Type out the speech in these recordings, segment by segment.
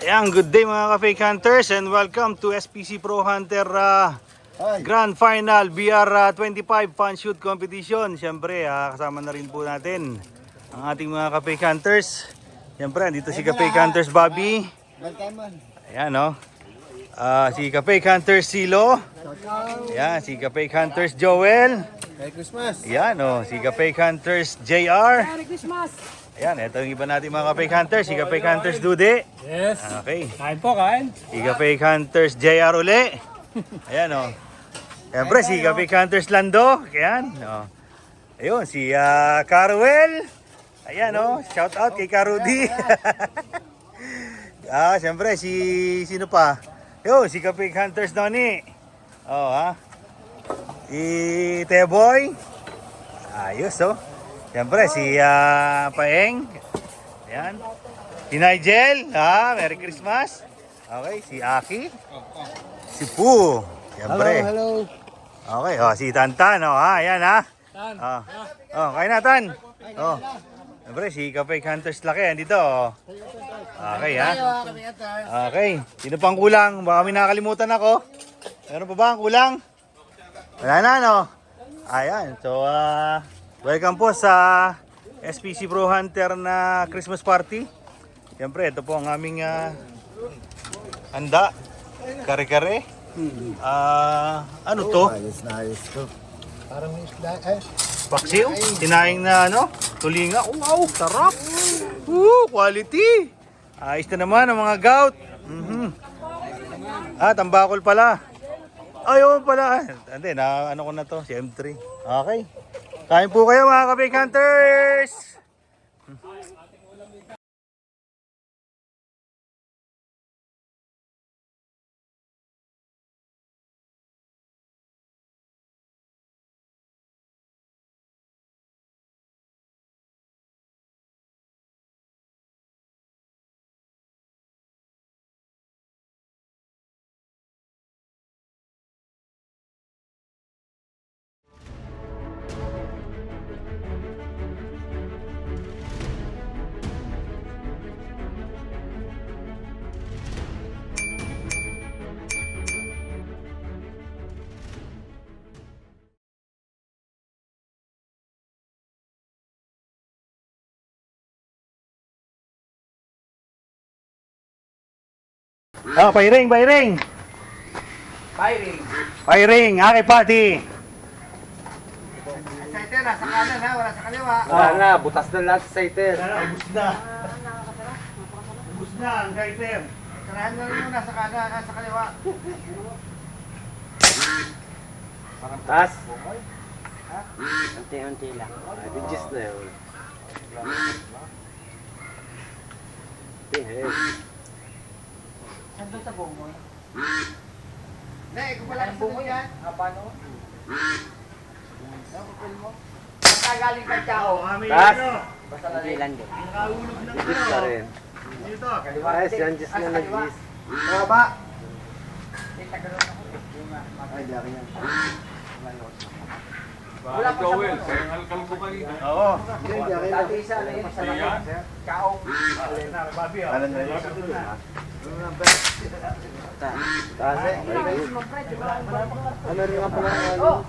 Ayan, good day mga ka-fake hunters and welcome to SPC Pro Hunter Grand Final BR 25 Fun Shoot Competition. Siyempre, kasama na rin po natin ang ating mga ka-fake hunters. Siyempre, andito si ka-fake hunters Bobby. Ayan, no? Si ka-fake hunters Silo. Ayan, si ka-fake hunters Joel. Merry Christmas! Ayan, no? Si ka-fake hunters JR. Merry Christmas! Ayan, ito yung iba natin mga ka-fake hunters. Si ka-fake hunters Dude. Yes! Okay. Kain po, kain! Si ka-fake hunters JR uli. Ayan, o. Siyempre, si ka-fake hunters Lando. Ayan, o. Ayun, si Carwell. Ayan, o. Shout out kay Karudi. Siyempre, sino pa? Ayun, si ka-fake hunters Noni. Si Teboy. Ayos, o. Siyempre, si Paeng. Ayan. Si Nigel. Merry Christmas. Okay, si Aki. Si Poo. Siyempre. Hello! Okay, si Tantan. Ayan, Tan! kaya na, Tan. Siyempre, si ka-fake hunters laki. Andito, Okay, Okay. Sino pang kulang? Baka may nakalimutan ako. Meron pa ba ang kulang? Wala na, no? Ayan. So, welcome po sa SPC Pro Hunter na Christmas party. Siyempre, ito po ang aming handa. Kare-kare. Ano to? Ayos na ayos to. Parang may isda Paksiw? Tinaing na tulinga. Wow, sarap. Quality. Ayos na naman ang mga gout. Tambakol pala. Ayun pala. Hindi, ano ko na to, si M3. Okay. Kain po kayo mga ka-fake hunters. Pairing. Pairing, kay Pati. Excited, nasa kanan ha, wala sa kaliwa. Wala na, butas na lahat sa iter. Ubus na ang kaiter. Sarahan na rin yung nasa kanan, nasa kaliwa. Tas. Unti-unti lang. Digis na yun. Saan doon sa bungoy? Hindi, ikaw pala sa bungoy yan. Paano? Nakapil mo. Nakagaling ka tao. Tas. Basta lang din. Nakahulog ng Digis na rin. Dito. Ayos yan, Diyos na nag-gis. Baba. Ay, di akin yan. Wala pa sa bungoy. Oo. Hindi akin yan. Dati isa na yung masarap. Kaong. Ano na yun? Tas. Ano rin nga pala ano?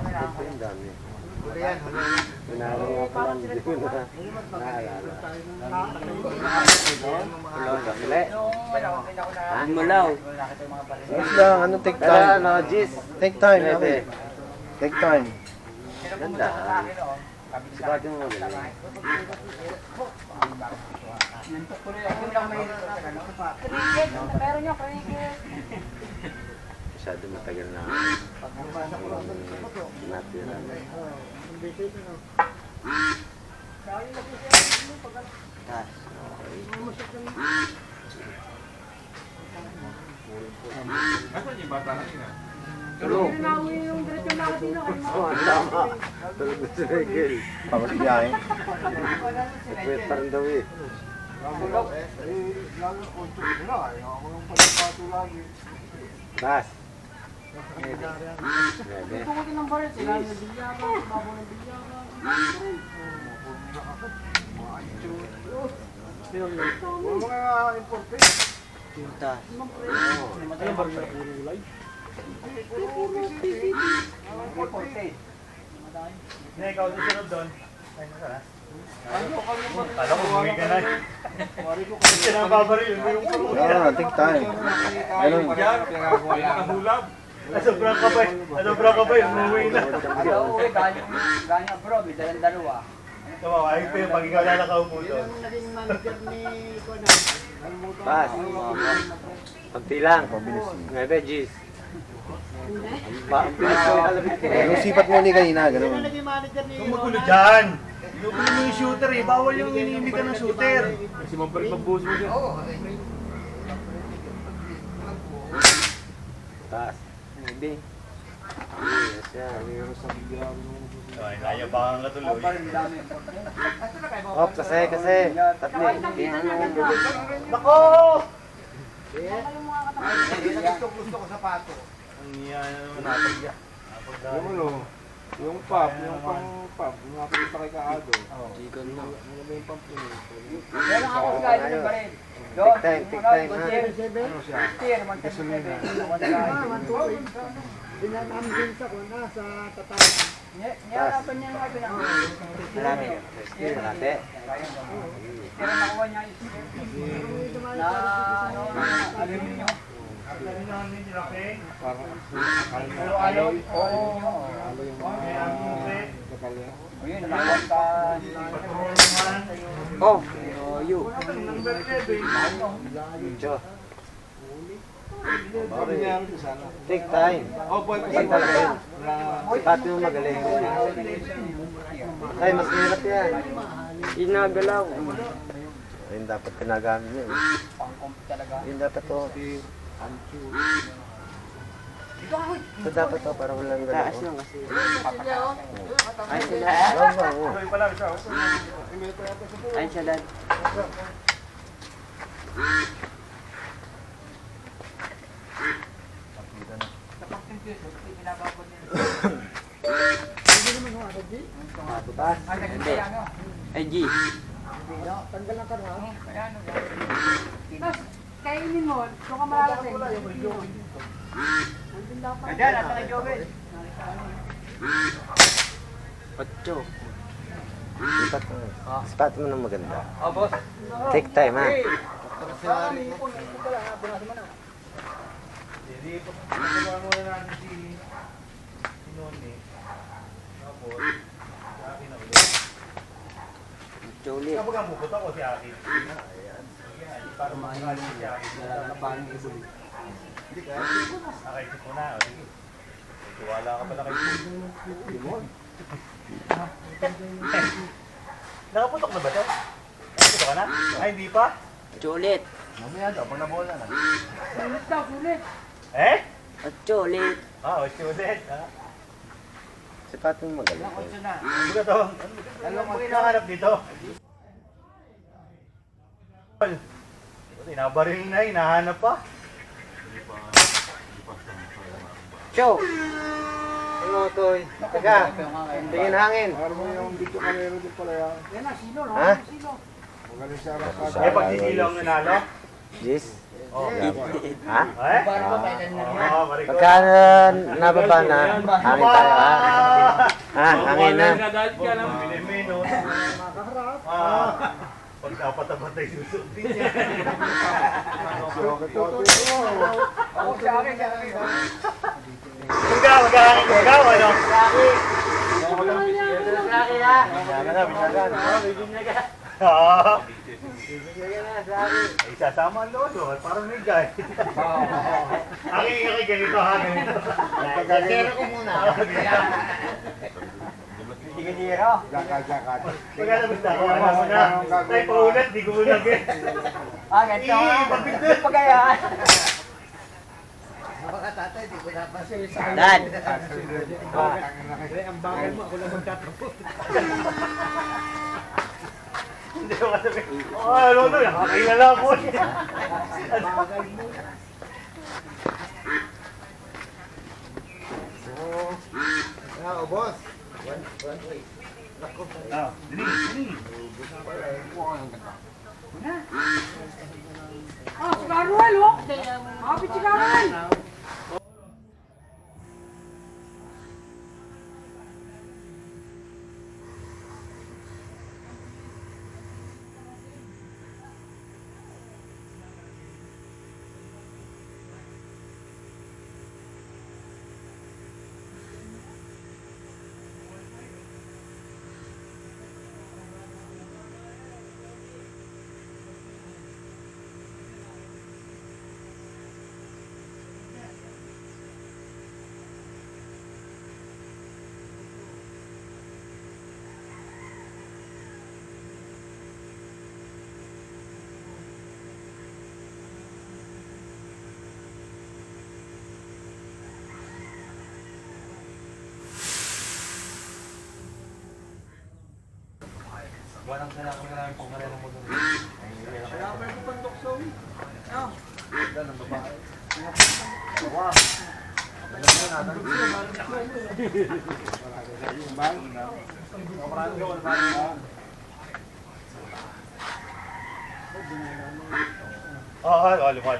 Ito yung dami. Huli yan, huli yan. Pinaro nga pala, hindi ko na naalala. Mulaw ka, muli. Mulaw. Yes lang, ano take time? Ano, Gis? Take time, Pwede. Take time. Ganda. Sikat yung mga muli. Masyado matagal na natira. Tas. Tulog. Oh, tama. Tulog na si Regel. Tapos biyahe. Nagpwet pa rin daw eh. Tas. Bebe. Hindi, ikaw susunod doon. Ay, nasa? Kala ko umuwi ka na. Kasi na babaril, may yung puro Ah, take time. Ganun. nakahulab. Sobrang kabay. Sobrang kabay, umuwi na. Ano, uwi, ganyan bro, may dalang dalawa. Tumawa, ayun pa yung pag ikaw na nakaupo doon. Pas. Kunti lang. May veggies. Ang bilis ko kalabit ko. Yung sipat mo ni kanina, ganun. Kung magulo dyan. Inuulo mo yung shooter eh. Bawal yung inimita ng shooter. Kasi mabalik magbuhos mo dyan. Pas. Hindi. Yes, yan. Ay, nayabangan ka tuloy. Oh, kasi. Tatli. Nako! Gusto ko sapato. Ang iyan naman natin dyan. Yung ano, yung pop, yung pang-pop, yung nakakita kay Kaado. Chicken mo. Ano ba yung pop yun? Meron ako galing ng baril. Doon, Tik time, ha? Ano siya? Tier, 127. Dinadaan din sa kuna sa tatay. Niyarapan niya nga pinang. Marami. Malate. Pero nakuha niya yung na ano, aluminium. Sabi namin ni Rapeng. Parang Alo-alo. Oo. ano yung May ang musi. detalye. Ayun, nakawag ka. Patrol naman. Oh, you. Number 7. Cho. Ano nangyari doon sana? Take time. Oh, boy, Take time. Sipat mo magaling. Ay, mas hirap yan. Inagalaw. Ayun dapat pinagamit niya. Pang-comp talaga. Yun dapat to. Ito dapat to para walang galaw. Taas lang kasi. Ay, sila. Oo. Tuloy pa lang siya. Ay, siya dad. Butas. Hindi. Ay, G. Tanggal ang karwa. Kainin mo, kung ka malalasing. Ayan, nasa kay Joven. Ocho. Sipat mo. Sipat mo na maganda. Oh, boss. Take time, ha? Hindi, pagkakuha muna natin si Noni. Tapos, si Aki na ulit. Ocho ulit. Kapag ang bukot ako si Aki. Ayan. Para makakali si Aki. Nakaisip mo na. O, sige. Tiwala ka pala kay Timon. Nakaputok na ba ito? Nakaputok ka na? Ay, hindi pa? Ocho ulit. Mamaya daw, pag nabola na. Sulit daw, sulit. Eh? Ocho ulit. Ah, 8 ulit. Ha? Sipat mo magaling. Ano ba ito? Ano mo hinahanap dito? Tinabaril na, hinahanap pa. Cho! Ano, Toy? Teka, tingin hangin. Parang mo yung video camera din pala yan. Yan na, sino no? Ha? Sino? Magaling siya rin Eh, pag sisilo ang nanalo? Jis? Oh, Ha? eh? Oo, very good. Pagka nababa na, hangin tayo, ha? Ha, hangin na. Minimino. Pag dapat-dapat ay susundin niya. Ako sa akin, Ikaw, ano? Oo. Isasama ang lolo, parang may guy. Aking ganito ha, ganito. Zero ko muna. Hindi ka zero. Jakat. Pagkalabas na ako, alam mo na. Ay, paulat, di ko muna get. Ganito. Pagayaan. Baka tatay, di ko napansin. Dad! Ang bagal mo, ako lang magtatapos. Hindi ko kasabi. Oh, lolo, nakakilala ako. Ah, boss. Ah, dali. Ah, si Caruel, oh. Kapit si Caruel.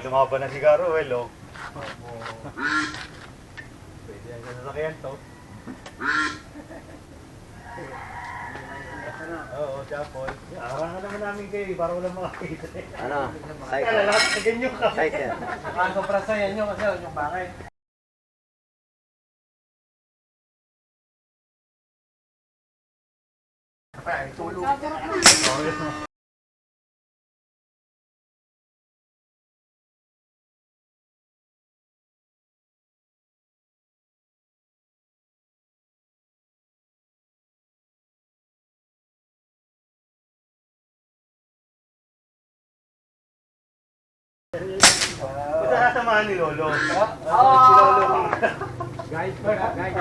Lumaban na si Caruel, oh. Pwede yan sa sasakyan to. Oo, Chapol. Arangan naman namin kayo para walang makakita. Ano? Site. Kala lahat na ganyan ka. Site yan. Ang soprasayan nyo kasi yung bakit. Basta kasamahan ni Lolo. Si Lolo. Guys, guys.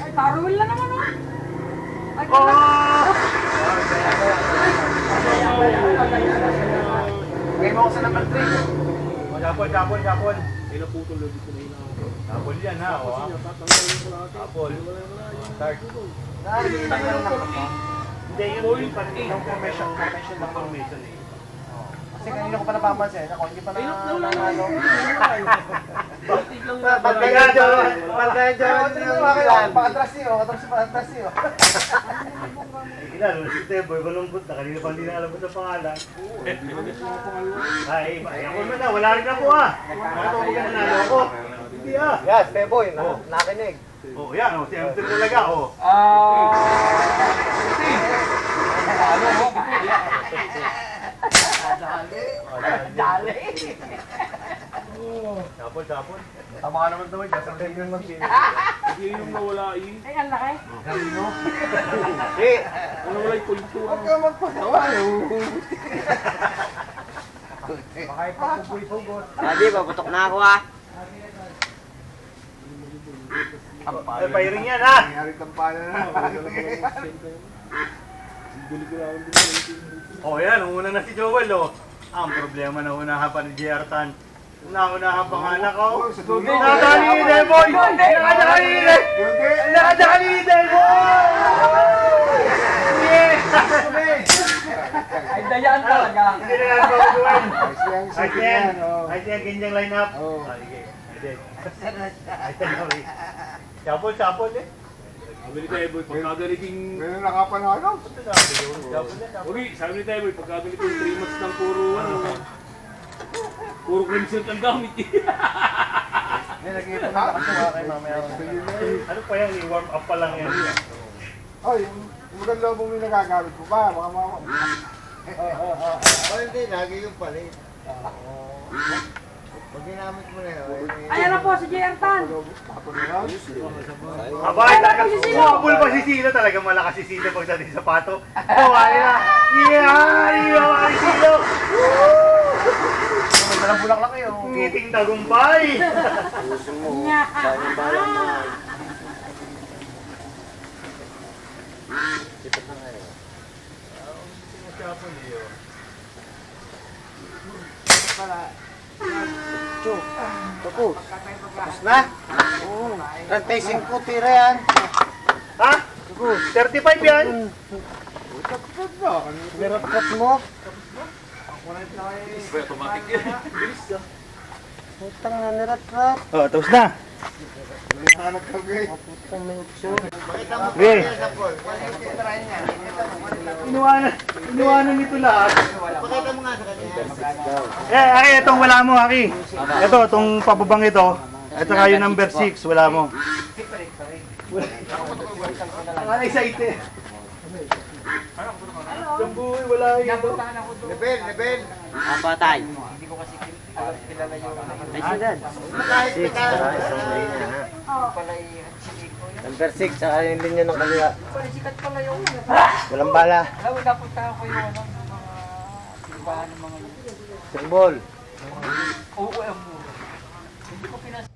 Ay, Caruel na naman, oh. Ay, Ngayon mo ako sa number 3. Chapol. Ilang putol lang dito na inaw. Chapol yan ha, oh. Chapol. Start. Hindi, yun yung formation ng formation eh. Kasi kanina ko pa napapansin, ako hindi pa na ano. Pa-atras niyo, pa-atras niyo. Kilala, si Teboy, malungkot na. Kanina pa hindi na alam mo sa pangalan. Ay, ako naman na, wala rin ako ah. Ano ko ka nanalo ako? Hindi ah. Yes, Peboy, nakinig. Oh, yan, oh, si Hamilton talaga, oh. Dali. Chapol. Tama ka naman daw, just ang tayo yung mag-finish. Hindi yung nawala eh. Ay, ang laki. Nawala yung point 2. Huwag ka magpagawa. Baka ipagpupuy-pugot. Adi, paputok na ako ah. Ay, pairing yan, ha? Nangyari tampanan na. Oh, yan, una na si Joel, oh. Ang problema na unahan pa ni JR Tan. Unahan pa nga anak ko. Nakadali ni Devoy! Nakadali ni Devoy! Nakadali ni Devoy! Yes! Ay, dayaan talaga. Hindi na yan baguhin. Ayos yan. Ayos yan, ganyang line up. Oo. Sige, sige. Ayos yan, sorry. Chapol eh. Sabi ni Teboy, pagkagaliting... Meron nakapanalo. Okay, sabi ni Teboy, pagkagaliting 3 months ng puro, puro crimson ang gamit eh. Hindi, nakikita na nakasuha kay mamaya. Ano pa yan, i-warm up pa lang yan. Oh, yung maganda mo may nagagamit mo ba? Baka mama. Hindi, lagi yung palit. Pag ginamit mo na yun, Ayan na po, si JR Tan. Abay, talaga, umabol pa si Sino, talaga malakas si Sino pagdating sa pato. Mawali na. Mawali si Sino. Walang bulaklak kayo. Ngiting tagumpay. Nya. Tapos. Tapos na? Oo. 35 tira yan. Ha? 35 yan? Nirat-rat mo. Automatic yan. Putang na nirat-rat. Oh, tapos na. Putang may opsyon. Okay. Inuwanan nito lahat. Aki, itong wala mo, Aki. Ito, itong pababang ito. At saka yung number 6, wala mo. Wala excited. Jambuhay, wala yun. Lebel. Apa tay? Hindi ko kasi kilala yung ay sidan. 6 para isang linya ha. Number 6 saka yung linya ng kaliwa. Sikat pala yung Walang bala. alam mo, napunta ko yung ano, yung mga simbahan ng mga Simbol. oo, alam mo. Hindi ko pinas...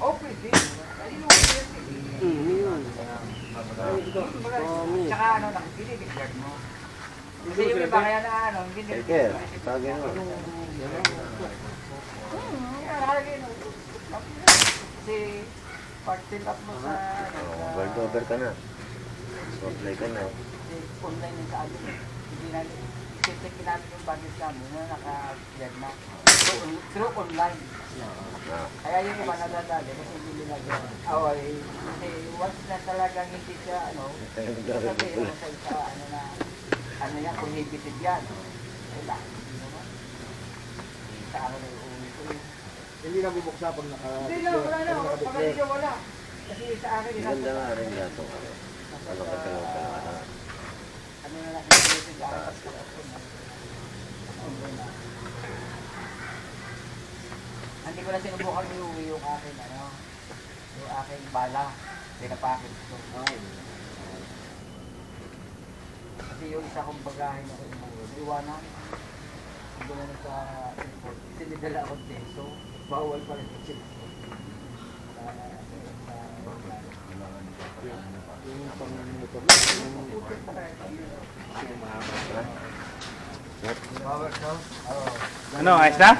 Oh, pwede. Tsaka ano, nakikililigyan mo. Kasi yung iba kaya na ano, hindi nila. Sige, tawagin mo. Nakalagay no. Kasi part-fill up mo sa World over ka na. Apply ka na. kasi online yung sa atin. Hindi na, kasi kinamit yung budget namin na naka-clear na. Through online. Kaya yung iba nadadali kasi hindi nila gano'n. Kasi once na talagang hindi siya, ano, sabihin mo sa ano na, ano yan, prohibited yan. Wala. Hindi naman. Sa akin ay uwi ko yun. Hindi na bubuksa pag Hindi na, wala na. Pag hindi siya wala. Kasi sa akin, Ganda nga rin dato. Ano ka talaga na. ano na lang, prohibited yan. Hindi ko na sinubukan iuwi yung akin, ano, yung aking bala. Pinapakit ko. Kasi yung isa kong bagahe na iwanan. Hindi na sa airport. Sinidala ako peso. Bawal pa rin yung cellphone. Ano, ayos na?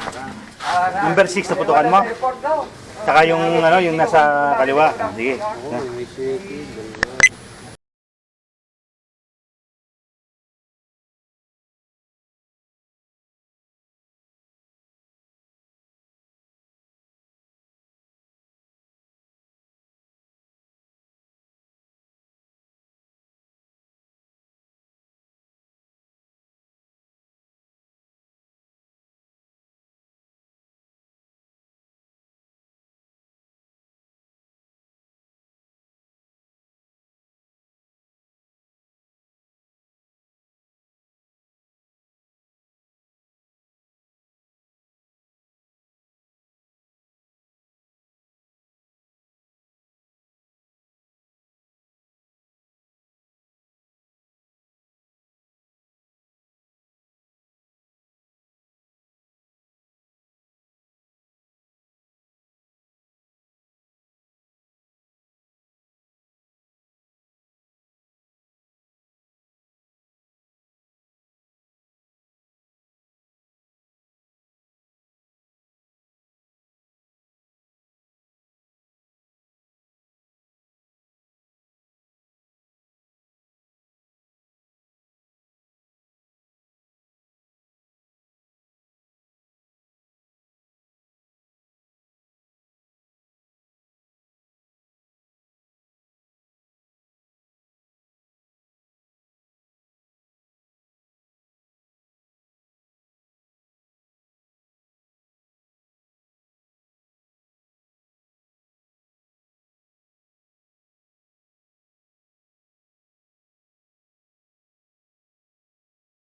Number 6 na putukan mo? Airport daw. Saka yung ano, yung nasa kaliwa. Sige. May city.